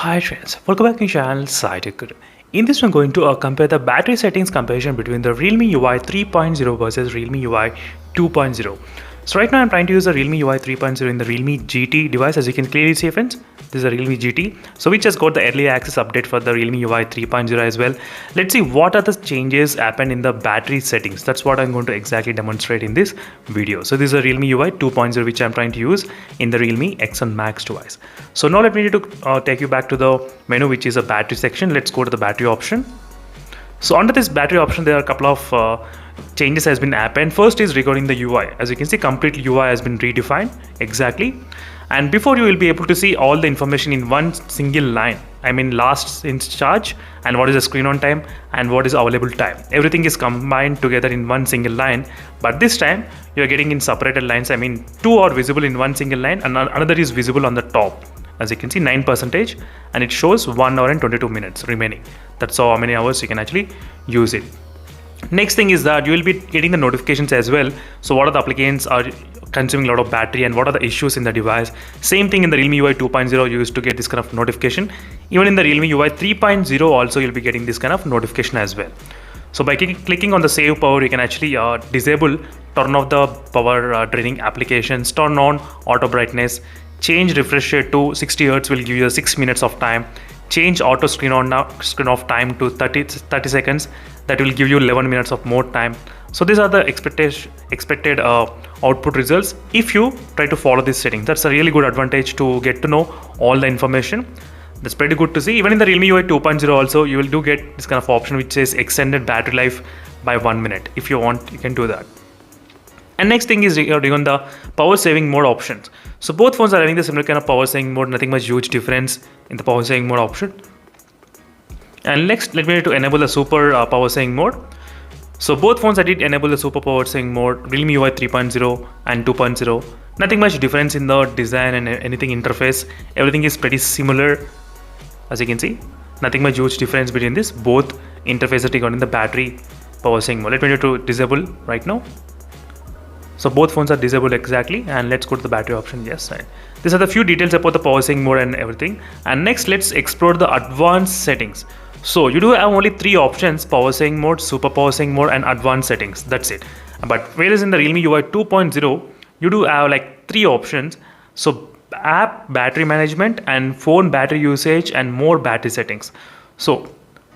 Hi friends, welcome back to my channel SciTech Guru. In this one, I'm going to compare the battery settings comparison between the Realme UI 3.0 versus Realme UI 2.0. So right now I'm trying to use the Realme UI 3.0 in the Realme GT device. As you can clearly see friends, this is a Realme GT. So we just got the early access update for the Realme UI 3.0 as well. Let's see what are the changes happened in the battery settings. That's what I'm going to exactly demonstrate in this video. So this is a Realme UI 2.0 which I'm trying to use in the Realme X1 Max device. So now let me take you back to the menu, which is a battery section. Let's go to the battery option. So under this battery option, there are a couple of changes has been happened. First is regarding the UI. As you can see, complete UI has been redefined exactly. And before, you will be able to see all the information in one single line. I mean, last in charge and what is the screen on time and what is available time. Everything is combined together in one single line. But this time you are getting in separated lines. I mean, two are visible in one single line and another is visible on the top. As you can see, 9%, and it shows 1 hour and 22 minutes remaining. That's how many hours you can actually use it. Next thing is that you will be getting the notifications as well. So what are the applications are consuming a lot of battery and what are the issues in the device. Same thing in the Realme UI 2.0, you used to get this kind of notification. Even in the Realme UI 3.0 also you'll be getting this kind of notification as well. So by clicking on the save power, you can actually turn off the power draining applications, turn on auto brightness, change refresh rate to 60 Hz will give you 6 minutes of time, change auto screen off time to 30 seconds, that will give you 11 minutes of more time. So these are the expected output results if you try to follow this setting. That's a really good advantage to get to know all the information. That's pretty good to see. Even in the Realme UI 2.0 also, you will get this kind of option which says extended battery life by 1 minute. If you want, you can do that. And next thing is regarding the power saving mode options. So both phones are having the similar kind of power saving mode, nothing much huge difference in the power saving mode option. And next, let me enable the super power saving mode. So both phones I did enable the super power saving mode, Realme UI 3.0 and 2.0. Nothing much difference in the design and anything interface. Everything is pretty similar. As you can see, nothing much huge difference between this both interfaces regarding the battery power saving mode. Let me disable right now. So both phones are disabled exactly, and let's go to the battery option. Yes, right. These are the few details about the power saving mode and everything. And next, let's explore the advanced settings. So you do have only 3 options: power saving mode, super power saving mode, and advanced settings. That's it. But whereas in the Realme UI 2.0, you do have like 3 options. So app battery management and phone battery usage and more battery settings. So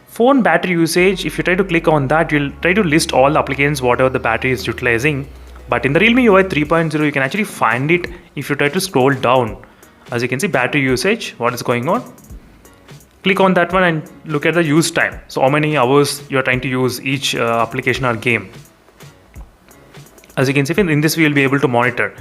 phone battery usage, if you try to click on that, you'll try to list all the applications, whatever the battery is utilizing. But in the Realme UI 3.0, you can actually find it if you try to scroll down. As you can see, battery usage, what is going on. Click on that one and look at the use time. So how many hours you are trying to use each application or game. As you can see, in this we will be able to monitor.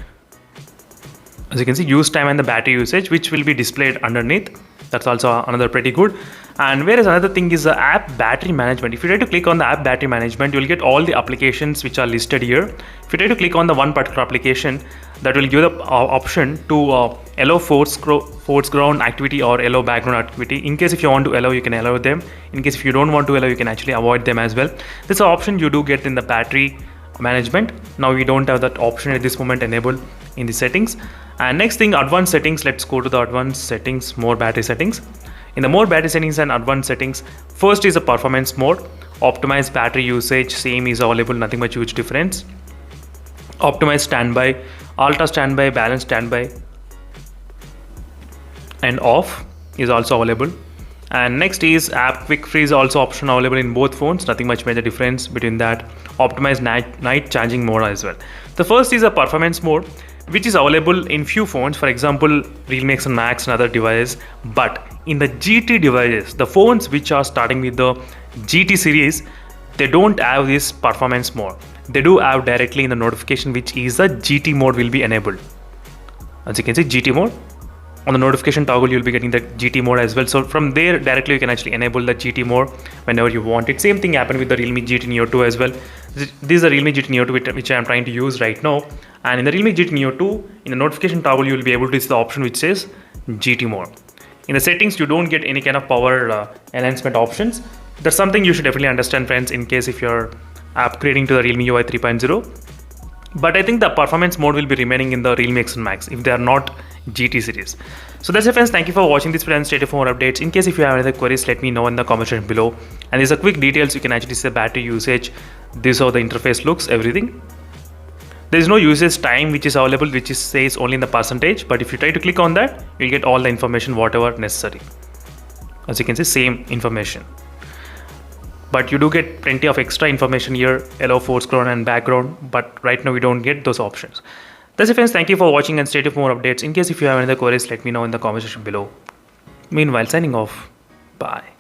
As you can see, use time and the battery usage, which will be displayed underneath. That's also another pretty good. And whereas another thing is the app battery management. If you try to click on the app battery management, you will get all the applications which are listed here. If you try to click on the one particular application, that will give the option to allow foreground activity or allow background activity. In case if you want to allow, you can allow them. In case if you don't want to allow, you can actually avoid them as well. This is an option you do get in the battery management. Now we don't have that option at this moment enabled in the settings. And next thing, advanced settings. Let's go to the advanced settings, more battery settings. In the more battery settings and advanced settings, first is a performance mode. Optimize battery usage, same is available, nothing much huge difference. Optimize standby, ultra standby, balance standby, and off is also available. And next is app quick freeze, also option available in both phones, nothing much major difference between that. Optimize night charging mode as well. The first is a performance mode, which is available in few phones, for example Realme X1 Max and other devices. But in the GT devices, the phones which are starting with the GT series, they don't have this performance mode. They do have directly in the notification, which is the GT mode will be enabled. As you can see, GT mode. On the notification toggle, you'll be getting the GT mode as well. So from there directly you can actually enable the GT mode whenever you want it. Same thing happened with the Realme GT Neo 2 as well. This is the Realme GT Neo 2 which I am trying to use right now. And in the Realme GT Neo 2, in the notification toggle, you will be able to see the option which says GT mode. In the settings, you don't get any kind of power enhancement options. That's something you should definitely understand, friends, in case if you're upgrading to the Realme UI 3.0. But I think the performance mode will be remaining in the Realme X1 Max. If they are not GT series. So that's it, friends. Thank you for watching this video and stay tuned for more updates. In case if you have any other queries, let me know in the comment section below. And there's a quick details. You can actually see the battery usage. This is how the interface looks, everything. There is no usage time which is available, which is says only in the percentage. But if you try to click on that, you'll get all the information, whatever necessary. As you can see, same information. But you do get plenty of extra information here, allow foreground and background. But right now we don't get those options. That's it, friends. Thank you for watching and stay tuned for more updates. In case if you have any other queries, let me know in the comment section below. Meanwhile, signing off. Bye.